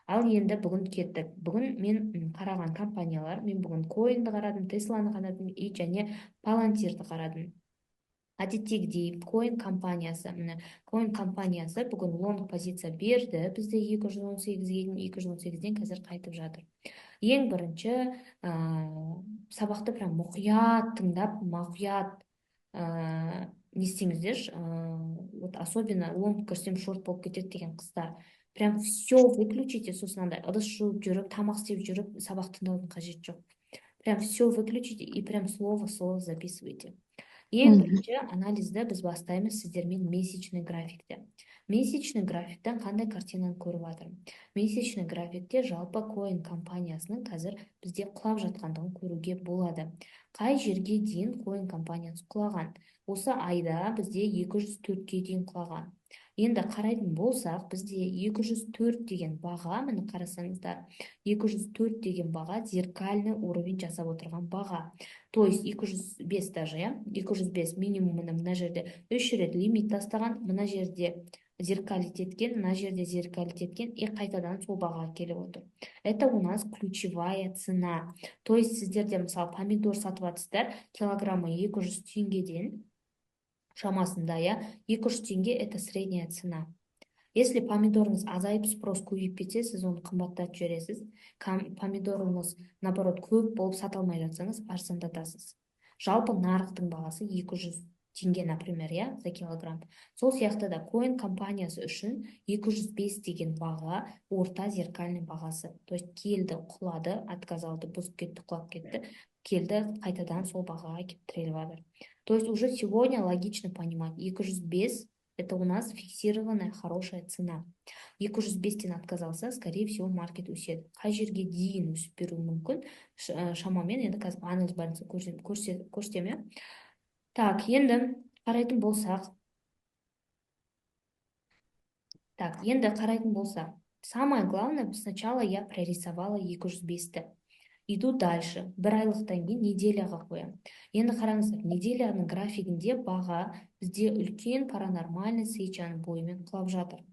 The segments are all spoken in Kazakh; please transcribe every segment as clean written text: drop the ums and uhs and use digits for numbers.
Ал енді бүгін кеттік. Бүгін мен қараған компаниялар, мен бүгін Coin'ді қарадым, Тесланы қарадым и және Palantir'ді қарадым. Әдеттегідей Coin компаниясы бүгін лонг позиция берді. Бізде 218-ден қазір қайтып жатыр. Ең бірінші сабақты прям мұқият тыңдап, мұқият не істеңіздерші, вот особенно лонг кірсем шорт болып кетеді деген қыздар. Прям все выключите, сосын андай ыдыс жуып жүріп, тамақ істеп жүріп, сабақ тыңдаудың қажеті жоқ. Прям все выключите и прям слово записывайте. Ең бірінші анализді біз бастаймыз сіздермен месячный графикте. Месячный графиктен қандай картинаны көріп жатырмын? Месячный графикте жалпы Coin компаниясының қазір бізде құлап жатқандығын көруге болады. Қай жерге дейін Coin компаниясы құлаған? Осы айда бізде 204-ке дейін құлаған. Енді қарайтын болсақ, бізде 204 деген баға, міне қарасаңыздар, 204 деген баға зеркальный уровень жасап отырған баға. То есть 205 даже, я? 205 минимумына мына жерде 3 рет лимит тастаған, мына жерде зеркалить еткен, мына жерде зеркалить еткен, и қайтадан сол бағаға келіп отыр. Это у нас ключевая цена. То есть сіздерде мысалы помидор сатып жатсыздар, килограммы 200 теңгеден шамасында, я, 200 теңге это средняя цена. Если помидорыңыз азайып, спрос көбейіп кетсе, сіз оны қымбаттатып жібересіз. Помидорыңыз, наоборот, көп болып сата алмай жатсаңыз, арзандатасыз. Жалпы нарықтың бағасы 200 теңге, например, я, за килограмм. Сол сияқты да Coin компаниясы үшін 205 деген баға орта зеркальный бағасы. То есть келді, құлады, отказалды, бұзып кетті, құлап кетті, келді, қайтадан сол бағаға келіп тіреліп жатыр. То есть уже сегодня логично понимать, 205 это у нас фиксированная хорошая цена. 205-тен отказался, скорее всего, маркет өседі. Қай жерге дейін өсіп беруі мүмкін? Шамамен енді қазір анализ барынша көрсетемін. Так, енді қарайтын болсақ. Самое главное, сначала я прорисовала 205-ті. Иду дальше. Бір айлықтан кейін неделяға қоямын. Енді қараңыздар, неделяның графигінде баға бізде үлкен паранормальный свечаның бойымен құлап жатыр.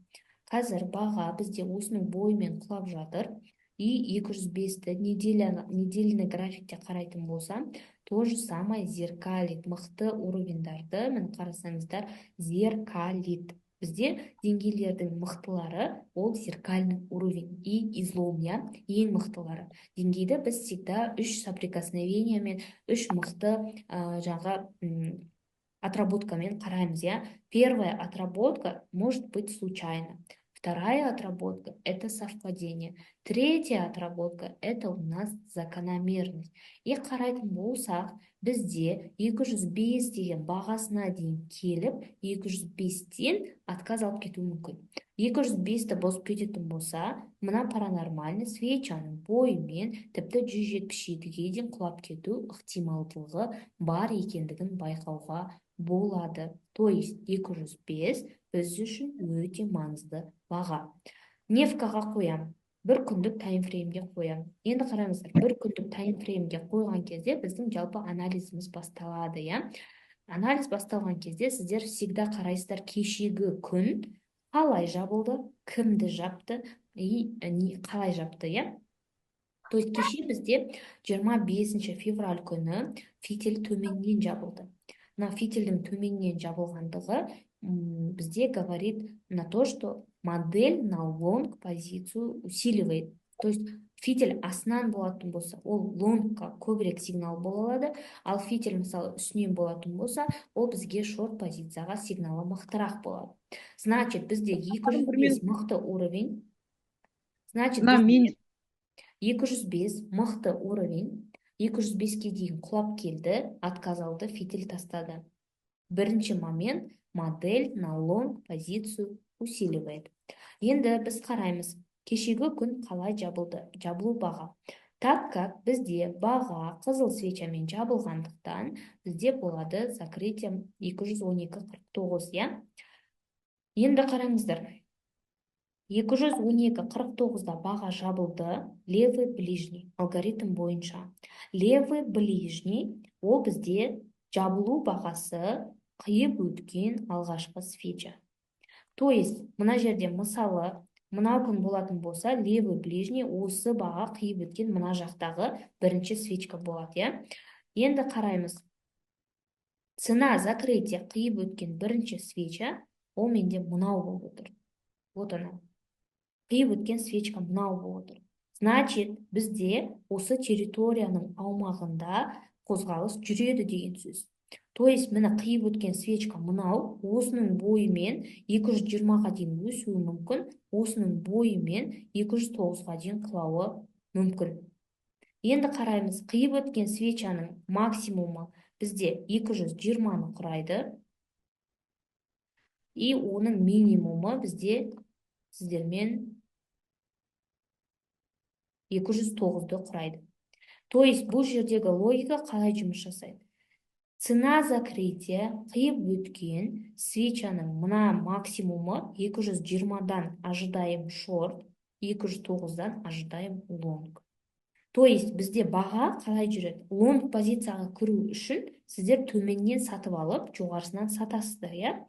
Қазір баға бізде осының бойымен құлап жатыр. И 205-ті недельный графикте қарайтын болсам, то же самое зеркалит. Мықты уровендарды, мен қарасаңыздар, зеркалит. Бізде деңгейлердің мықтылары ол зеркальный уровень и излом, ең мықтылары. Деңгейді біз всегда 3 соприкосновениямен, 3 мықты отработкамен қараймыз, я. Первая отработка может быть случайно. Вторая отработка – это совпадение. Третья отработка – это у нас закономерность. И қарайтын болсақ, бізде 205 деген бағасына дейін келіп, 205-тен отказ алып кетуі мүмкін. 205-ті бұзып кететін болса, мына паранормальный свечаның бойымен тіпті 177-ге дейін құлап кету ықтималдылығы бар екендігін байқауға болады. То есть 205 біз үшін өте маңызды баға. Нефкаға қоям. Бір күндік таймфреймге қоям. Енді қараңыздар, бір күндік таймфреймге қойған кезде біздің жалпы анализіміз басталады, я. Анализ басталған кезде сіздер всегда қарайсыздар кешегі күн қалай жабылды, кімді жапты и қалай жапты, я. То есть кеше бізде 25 февраль күні фитиль төменнен жабылды. На фитильдің төменнен жабылғандығы бізде говорит на то, что модель на лонг позицию усиливает. То есть фитиль астынан болатын болса, ол лонгқа көбірек сигнал бола алады, ал фитиль мысалы үстінен болатын болса, ол бізге шорт позицияға сигналы мықтырақ болады. Значит, бізде 205 мықты уровень. Значит, 205 мықты уровень. 205-ке дейін құлап келді, отказ алды, фитиль тастады. Бірінші момент, модель на лонг позицию усиливает. Енді біз қараймыз, кешегі күн қалай жабылды, жабылу баға. Так как бізде баға қызыл свечамен жабылғандықтан, бізде болады закрытие 212.49, я? Енді қараңыздар, 212.49-да баға жабылды, левый ближний алгоритм бойынша. Левый ближний, ол бізде жабылу бағасы қиып өткен алғашқы свеча. То есть, мына жерде мысалы мынау күн болатын болса, левый ближний осы баға қиып өткен мына жақтағы бірінші свечка болады, я. Енді қараймыз. Цена закрытия қиып өткен бірінші свеча, ол менде мынау болып отыр. Вот она. Қиып өткен свечка мынау болып отыр. Значит, бізде осы территорияның аумағында қозғалыс жүреді деген сөз. То есть, міне қиып өткен свечка мынау, осының бойымен 220-ға дейін өсуі мүмкін, осының бойымен 209-ға дейін құлауы мүмкін. Енді қараймыз, қиып өткен свечаның максимумы бізде 220-ны құрайды, и оның минимумы бізде сіздермен 209-ды құрайды. То есть, бұл жердегі логика қалай жұмыс жасайды? Цена закрытия қиып өткен свечаның мына максимумы 220-дан ожидаем шорт, 209-дан ожидаем лонг. То есть, бізде баға қалай жүреді? Лонг позицияға кіру үшін сіздер төменнен сатып алып, жоғарысынан сатасыздар, я?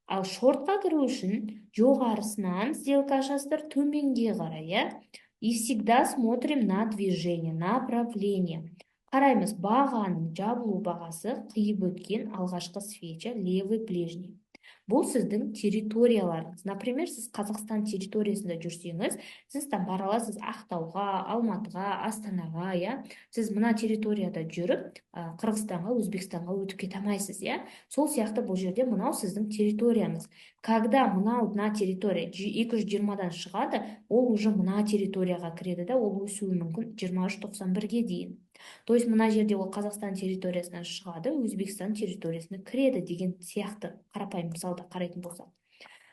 Ал шортқа кіру үшін жоғарысынан сделка ашасыздар төменге қарай, я? И всегда смотрим на движение, направление. Қараймыз, бағаның жабылу бағасы қиып өткен алғашқы свеча левый ближний. Бұл сіздің территорияларыңыз. Например, сіз Қазақстан территориясында жүрсеңіз, сіз там бара аласыз Ақтауға, Алматыға, Астанаға, я? Сіз мына территорияда жүріп, Қырғызстанға, Өзбекстанға өтіп кете алмайсыз, я? Сол сияқты бұл жерде мынау сіздің территорияңыз. Когда мынау мына территория 220-дан шығады, ол уже мына территорияға кіреді да, ол өсуі мүмкін 23.91-ге дейін. То есть, мына жерде ол Қазақстан территориясынан шығады, Өзбекстан территориясына кіреді деген сияқты қарапайым мысалда қарайтын болсақ.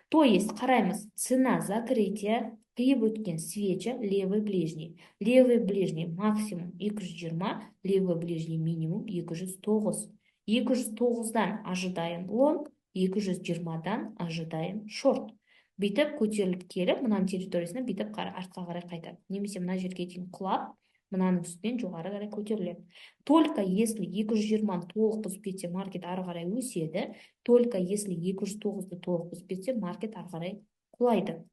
То есть, қараймыз, цена закрытия қиып өткен свеча левый ближний. Левый ближний максимум 220, левый ближний минимум 209. 209-дан ожидаем лонг, 220-дан ожидаем шорт. Бүйтіп көтеріліп келіп, мынаның территориясына бүйтіп артқа қарай қайтады. Немесе мына жерге дейін құлап, мынаның үстінен жоғары қарай көтеріледі. Только если 220-ны толық бұзып кетсе, маркет ары қарай өседі, только если 209-ды толық бұзып кетсе, маркет ары қарай құлайды.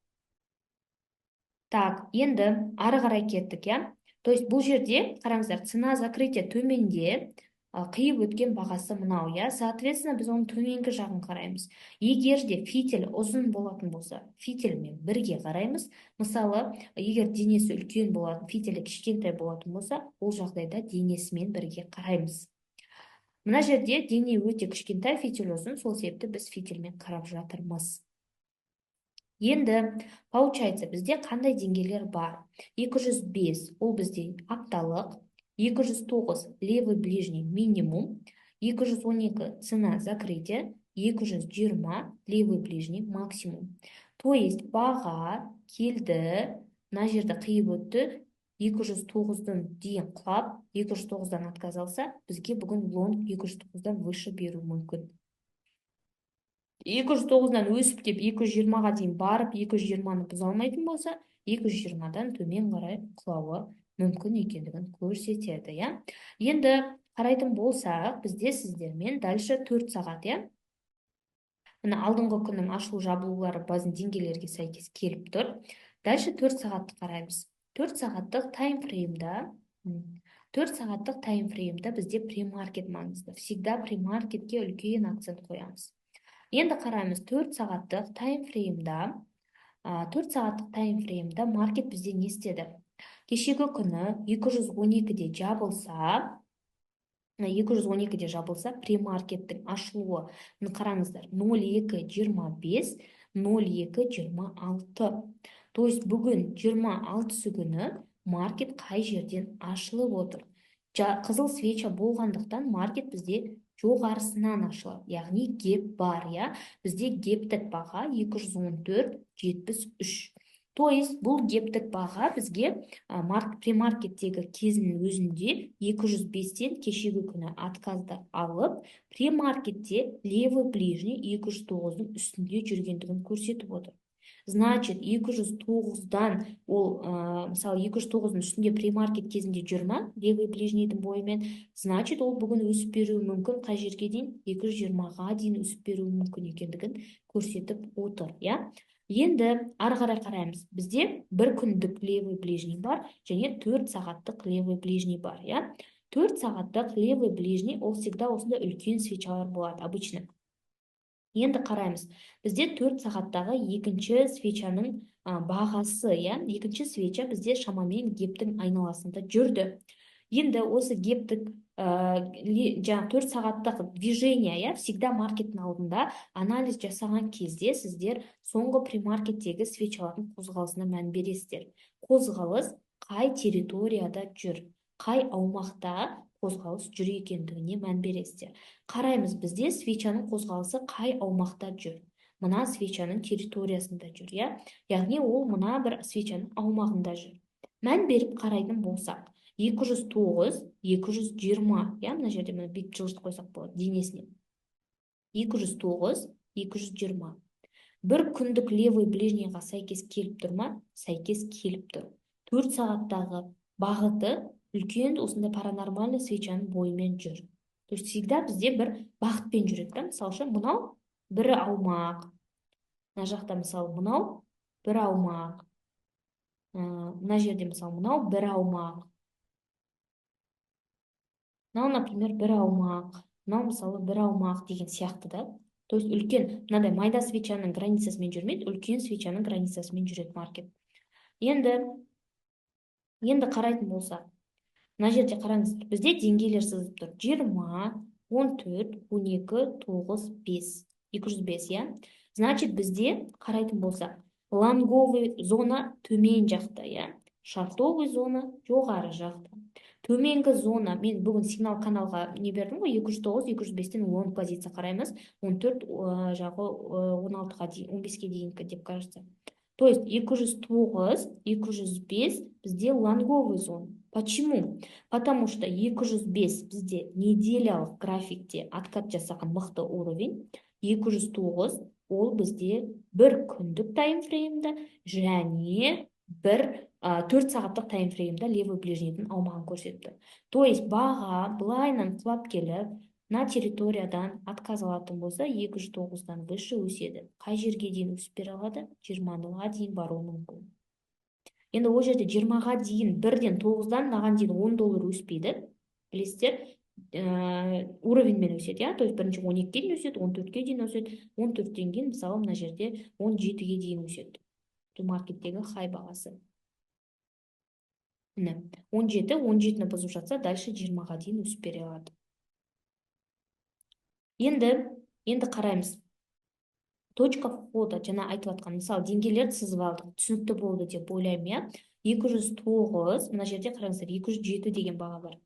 Так, енді ары қарай кеттік, я? То есть, бұл жерде, қараңыздар, цена закрытия төменде, қиып өткен бағасы мынау, я? Соответственно, біз оның төменгі жағын қараймыз. Егер де фитиль ұзын болатын болса, фитильмен бірге қараймыз. Мысалы, егер денесі үлкен болатын, фитилі кішкентай болатын болса, ол жағдайда денесімен бірге қараймыз. Мына жерде дене өте кішкентай, фитиль ұзын, сол себепті біз фитильмен қарап жатырмыз. Енді, получается, бізде қандай деңгейлер бар? 205 ол бізде апталық, 209 левый ближний минимум, 212 цена закрытия, 220 левый ближний максимум. То есть, баға келді, мына жерді қиып өтті, 209-дан дейін құлап, 209-дан отказалса, бізге бүгін лонг 209-дан выше беру мүмкін. 209-дан өсіп кеп 220-ға дейін барып, 220-ны бұза алмайтын болса, 220-дан төмен қарай құлауы мүмкін екендігін көрсетеді, я? Енді қарайтын болсақ, бізде сіздермен дальше 4 сағат, я? Мына алдыңғы күннің ашылу жабылулары базын деңгейлерге сәйкес келіп тұр. Дальше 4 сағатты қараймыз. 4 сағаттық таймфреймда бізде премаркет маңызды. Всегда премаркетке үлкен акцент қоямыз. Енді қараймыз, 4 сағаттық таймфреймда маркет бізде не істеді? Кешегі күні 212-де жабылса, премаркеттің ашылуы, қараңыздар, 02.25, 02.26. То есть, бүгін 26 күні маркет қай жерден ашылып отыр? Қызыл свеча болғандықтан маркет бізде жоғарысынан ашылады, яғни геп бар, я? Бізде гептік баға 214.73. То есть, бұл гептік баға бізге премаркеттегі кезінің өзінде 205-тен кешегі күні отказды алып, премаркетте левый ближний 209-ның үстінде жүргендігін көрсетіп отыр. Значит, 209-дан ол, мысалы 209-ның үстінде премаркет кезінде жүрма, левый ближнийдің бойымен, значит, ол бүгін өсіп беруі мүмкін, қай жерге дейін? 220-ға дейін өсіп беруі мүмкін екендігін көрсетіп отыр, я? Енді ары қарай қараймыз. Бізде бір күндік левый ближний бар, және 4 сағаттық левый ближний бар, иә? 4 сағаттық левый ближний ол всегда осында үлкен свечалар болады, обычно. Енді қараймыз. Бізде 4 сағаттағы екінші свечаның бағасы, иә? Екінші свеча бізде шамамен гептің айналасында жүрді. Енді осы гептік жаңа 4 сағаттық движение, иә, всегда маркеттің алдында анализ жасаған кезде сіздер соңғы премаркеттегі свечалардың қозғалысына мән бересіздер. Қозғалыс қай территорияда жүр, қай аумақта қозғалыс жүр екендігіне мән бересіздер. Қараймыз, бізде свечаның қозғалысы қай аумақта жүр. Мына свечаның территориясында жүр, иә? Яғни ол мына бір свечаның аумағында жүр. Мән беріп қарайтын болсақ, 209, 220, иә, мына жерде мына бүйтіп жылжытып қойсақ болады денесіне. 209, 220. Бір күндік левый ближнийға сәйкес келіп тұр ма? Сәйкес келіп тұр. 4 сағаттағы бағыты үлкен осындай паранормальный свечаның бойымен жүр. То есть всегда бізде бір бағытпен жүреді, да? Мысалы үшін мынау бір аумақ. Мына жақта мысалы мынау бір аумақ. Мына жерде мысалы мынау бір аумақ. Мынау, например, бір аумақ. Мынау мысалы бір аумақ деген сияқты, да? То есть үлкен, мынадай майда свечаның границасымен жүрмейді, үлкен свечаның границасымен жүреді маркет. Енді қарайтын болса, мына жерде қараңыздар, бізде деңгейлер сызып тұр. 20, 14, 12, 9, 5. 205, иә? Значит, бізде қарайтын болса, лонговый зона төмен жақта, иә? Шортовый зона жоғары жақта. Төменгі зона, мен бүгін сигнал каналға не бердім ғой, 209, 205-тен лонг позиция қараймыз, 14, жағы 16-ға дейін, 15-ке дейінгі деп кажется. То есть 209, 205 бізде лонговый зона. Почему? Потому что 205 бізде неделялық графикте откат жасаған мықты уровень, 209 ол бізде бір күндік таймфреймді және бір 4 сағаттық таймфреймді левый ближнийдің аумағын көрсетті. То есть баға былайынан құлап келіп, на территориядан отказ алатын болса, 209-дан выше өседі. Қай жерге дейін өсіп бере алады? 20-ға дейін баруы мүмкін. Енді ол жерде 20-ға дейін, бірден 9-дан маған дейін $10 өспейді. Білесіздер, уровеньмен өседі, иә? То есть бірінші 12-ге дейін өседі, 14-ге дейін өседі, 14-тен кейін мысалы мына жерде 17-ге дейін өседі. Маркеттегі хай бағасы. 17-ні бұзып жатса, дальше 20-ға дейін өсіп бере алады. Енді қараймыз. Точка входа, жаңа айтып атқан, мысалы, деңгейлерді сызып алдық, түсінікті болды деп ойлаймын, иә? 209, мына жерде қараңыздар, 207 деген баға бар.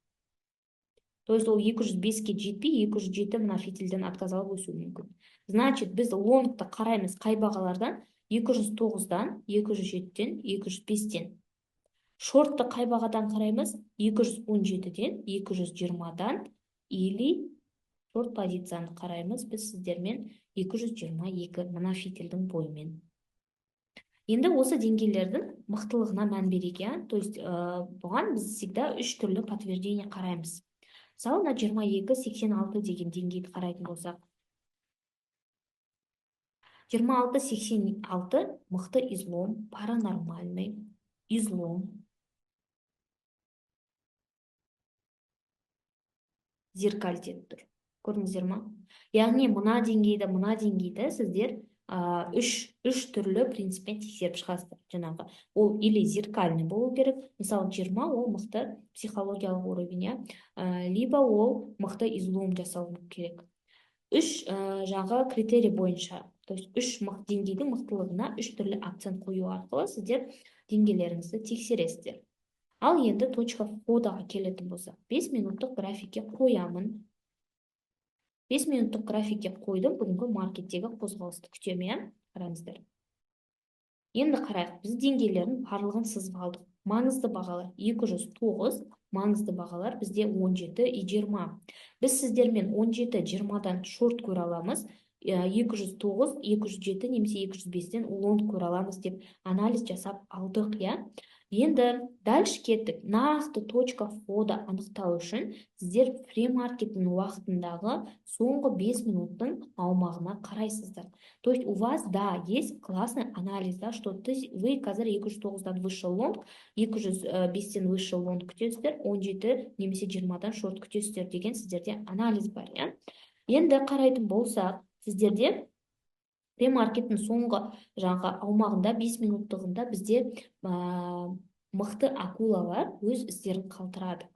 То есть ол 205-ке жетпей, 207 мына фитильден отказ алып өсуі мүмкін. Значит, біз лонгты қараймыз қай бағалардан? 209-дан, 207-ден, 205-тен. Шортты қай бағадан қараймыз? 217-ден, 220-дан, или шорт позицияны қараймыз біз сіздермен 222 мына фитильдің бойымен. Енді осы деңгейлердің мықтылығына мән берейік, иә? То есть бұған біз всегда 3 түрлі подтверждение қараймыз. Мысалы, на 22-86 деген деңгейді қарайтын болсақ. 26-86 мықты излом, паранормальный, излом, зеркальдеп тұр. Көрдіңіздер ма? Яғни мына деңгейді сіздер үш түрлі принциппен тексеріп шығасыздар. Жаңағы ол или зеркальный болу керек, мысалы 20 ол мықты психологиялық уровень, либо ол мықты излом жасау керек. Үш жағы критерий бойынша, то есть үш деңгейдің мықтылығына үш түрлі акцент қою арқылы сіздер деңгейлеріңізді тексересіздер. Ал енді точка входаға келетін болса, 5 минуттық графикке қоямын. 5 минуттық графикке қойдым, бүгінгі маркеттегі қозғалысты күтемін, қараңыздар. Енді қарайық, біз деңгейлердің барлығын сызып алдық. Маңызды бағалар 209, маңызды бағалар бізде 17 и 20. Біз сіздермен 17-20-дан шорт көре аламыз, 209, 207 немесе 205-ден лонг көре аламыз деп анализ жасап алдық, иә? Енді дальше кеттік. Нақты точка входа анықтау үшін сіздер премаркеттің уақытындағы соңғы 5 минуттың аумағына қарайсыздар. То есть у вас, да, есть классный анализ, да, что вы қазір 209-дан вышел лонг, 205-тен вышел лонг күтесіздер, 17 немесе 20-дан шорт күтесіздер деген сіздерде анализ бар, иә. Енді қарайтын болсақ, сіздерде премаркеттің соңғы жаңағы аумағында 5 минуттығында бізде мықты акулалар өз іздерін қалтырады.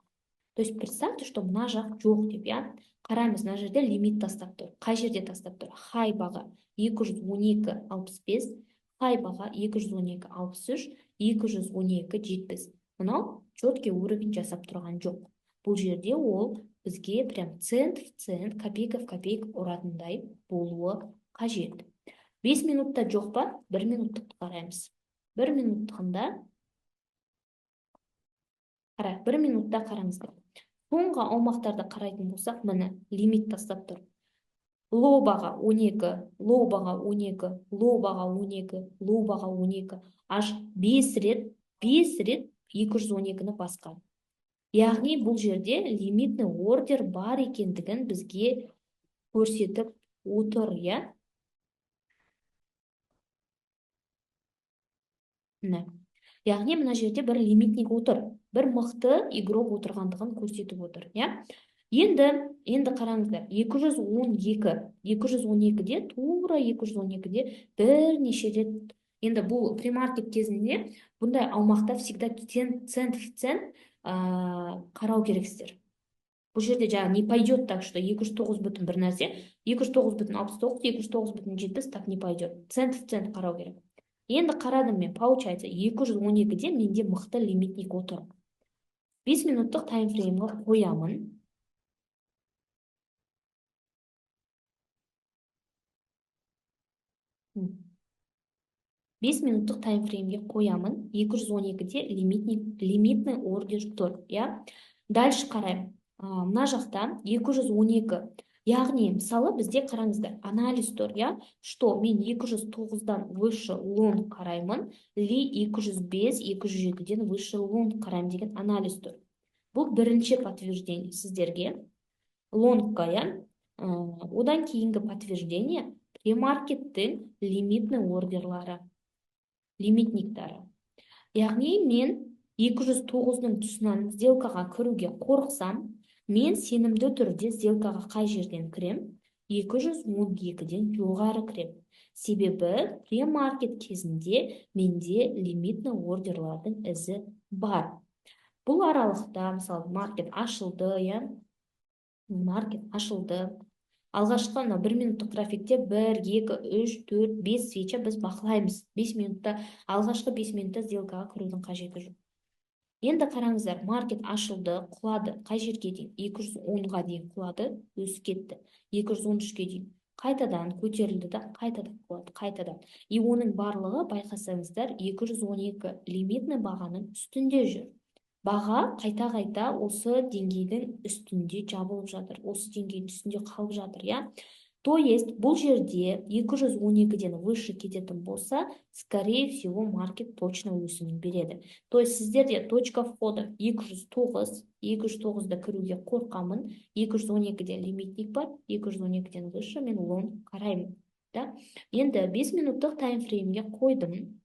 То есть представьте, что мына жақ жоқ деп, иә. Қараймыз, мына жерде лимит тастап тұр. Қай жерде тастап тұр? Хай баға 212.65, хай баға 212.63, 212.70. Мынау четкий уровень жасап тұрған жоқ. Бұл жерде ол бізге прям цент в цент, копейка в копейка ұратындай болуы қажет. 5 минутта жоқ па? 1 минуттықты қараймыз. 1 минуттығында қара, 1 минутта қараңыздар. Соңғы аумақтарды қарайтын болсақ, міне лимит тастап тұр. Лоу баға 12, лоу баға 12, лоу баға 12, лоу баға 12. Аж 5 рет 212-ні басқан. Яғни бұл жерде лимитный ордер бар екендігін бізге көрсетіп отыр, иә. Яғни мына жерде бір лимитник отыр, бір мықты игрок отырғандығын көрсетіп отыр, иә. Енді қараңыздар, 212-де, тура 212-де бірнеше рет, енді бұл премаркет кезінде бұндай аумақта всегда цент в цент қарау керексіздер. Бұл жерде жаңа не пойдет так, что 209 бүтін бір нәрсе, 209 бүтін 69, 209 бүтін 70, так не пойдет. Цент в цент қарау керек. Енді қарадым мен, получается, 212-де менде мықты лимитник отыр. 5 минуттық таймфреймге қоямын. Бес минуттық таймфреймге қоямын. 212-де лимитный ордер тұр, иә. Дальше қарайым. Мына жақта 212. Яғни, мысалы, бізде қараңыздар, анализ тұр, иә, что мен 209-дан выше лонг қараймын, ли 205, 207-ден выше лонг қараймын деген анализ тұр. Бұл бірінші подтверждение сіздерге. Лонгқа, иә. Одан кейінгі подтверждение премаркеттің лимитный ордерлары, лимитниктары. Яғни, мен 209-ның тұсынан сделкаға кіруге қорықсам, мен сенімді түрде сделкаға қай жерден кірем? 212-ден жоғары кірем. Себебі премаркет кезінде менде лимитный ордерлардың ізі бар. Бұл аралықта, мысалы, маркет ашылды, иә? Маркет ашылды. Алғашқы 1 минуттық графикте 1, 2, 3, 4, 5 свеча біз бақылаймыз. 5 минутта, алғашқы 5 минутта сделкаға кірудің қажеті жоқ. Енді қараңыздар, маркет ашылды, құлады. Қай жерге дейін? 210-ға дейін құлады, өсіп кетті. 213-ге дейін. Қайтадан көтерілді да, қайтадан құлады, қайтадан. И оның барлығы, байқасаңыздар, 212 лимитный бағаның үстінде жүр. Баға қайта-қайта осы деңгейдің үстінде жабылып жатыр. Осы деңгейдің үстінде қалып жатыр, иә? То есть, бұл жерде 212-ден выше кететін болса, скорее всего, маркет точно өсімін береді. То есть, сіздерде точка входа 209, 209-да кіруге қорқамын, 212-де лимитник бар, 212-ден выше мен лонг қараймын. Енді 5 минуттық таймфреймге қойдым.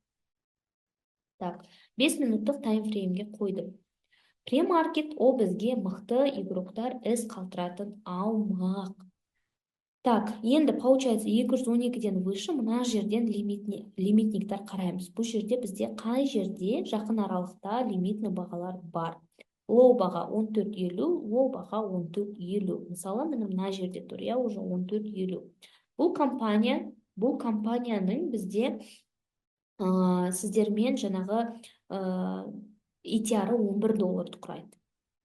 Так, 5 минуттық таймфреймге қойдым. Премаркет ол бізге мықты игроктар із қалтыратын аумақ. Так, енді получается 212-ден выше мына жерден лимитниктар қараймыз. Бұл жерде бізде қай жерде жақын аралықта лимитный бағалар бар. Лоу баға 14.50, лоу баға 14.50. Мысалы, мына жерде тұр, я уже 14.50. Бұл компанияның бізде сіздермен жаңағы ETR-ы $11 құрайды.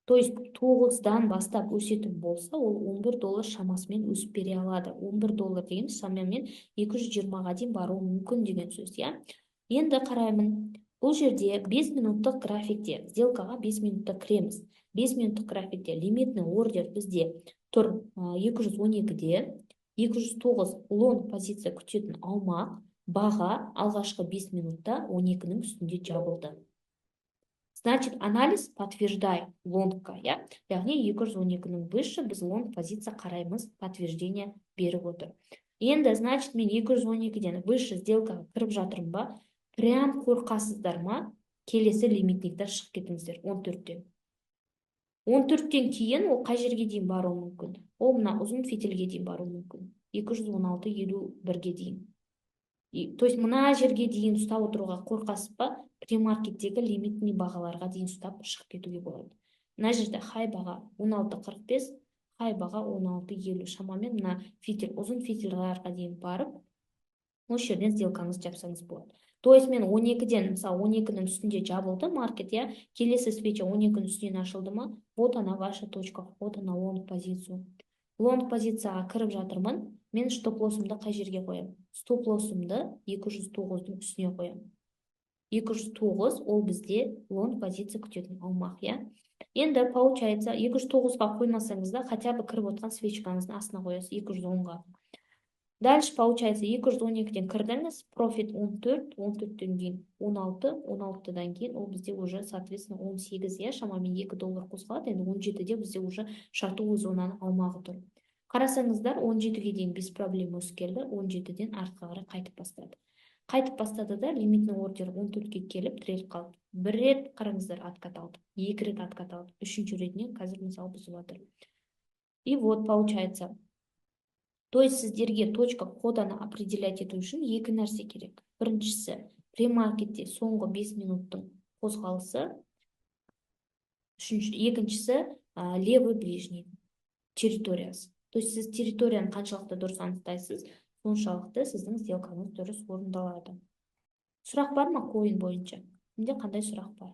То есть 9-дан бастап өсетін болса, ол $11 шамасымен өсіп бере алады. $11 деген шамамен 220-ға дейін баруы мүмкін деген сөз, иә. Енді қараймын. Бұл жерде 5 минуттық графикте, сделкаға 5 минутта кіреміз. 5 минуттық графикте лимитный ордер бізде тұр 212-де, 209 лонг позиция күтетін аумақ, баға алғашқы 5 минутта 12-нің үстінде жабылды. Значит, анализ подтверждай лонгқа, я? Яғни 212-нің выше біз лонг позиция қараймыз, подтверждение беріп отыр. Енді, значит, мен 212-ден выше сделкаға кіріп жатырмын ба? Прям қорқасыздар ма? Келесі лимитниктер шығып кетіңіздер 14-тен. 14-тен кейін ол қай жерге дейін баруы мүмкін? Ол мына ұзын фитильге дейін баруы мүмкін. 216.51-ге дейін. То есть мына жерге дейін ұстап отыруға қорқасыз ба? Премаркеттегі лимитный бағаларға дейін ұстап шығып кетуге болады. Мына жерде хай баға 16.45, хай баға 16.50. Шамамен мына фитиль, ұзын фитильға дейін барып, осы жерден сделкаңызды жапсаңыз болады. То есть мен 12-ден, мысалы 12-нің үстінде жабылды маркет, я, келесі свеча 12-нің үстінен ашылды ма? Вот она ваша точка входа на лонг позицию. Лонг позицияға кіріп жатырмын, мен стоп-лоссымды қай жерге қоям? Стоп-лоссымды 209-дің үстіне қоям. 209 ол бізде лонг позиция күтетін аумақ, я? Енді получается 209-ға қоймасаңыз да, хотя бы кіріп отқан свечкаңыздың астына қоясыз 210-ға. Дальше получается 212-ден кірдіңіз, профит 14, 14-тен кейін 16, 16-дан кейін ол бізде уже соответственно 18, я, шамамен $2 қосылады, енді 17-де бізде уже шартовый зонаның аумағы тұр. Қарасаңыздар 17-ге дейін без проблем өсіп келді, 17-ден артқа қарай қайтып бастады. Қайтып бастады да лимитный ордер 14-ге келіп тіреліп қалды. Бір рет қараңыздар откат алды, 2 рет откат алды, 3-ші ретінен қазір мысалы бұзып жатыр. И вот получается, то есть сіздерге точка входаны определять ету үшін екі нәрсе керек. Біріншісі, премаркетте соңғы 5 минуттың қозғалысы. Екіншісі, левый ближний территориясы. То есть сіз территорияны қаншалықты дұрыс анықтайсыз, соншалықты сіздің сделкаңыз дұрыс орындалады. Сұрақ бар ма койын бойынша? Менде қандай сұрақ бар?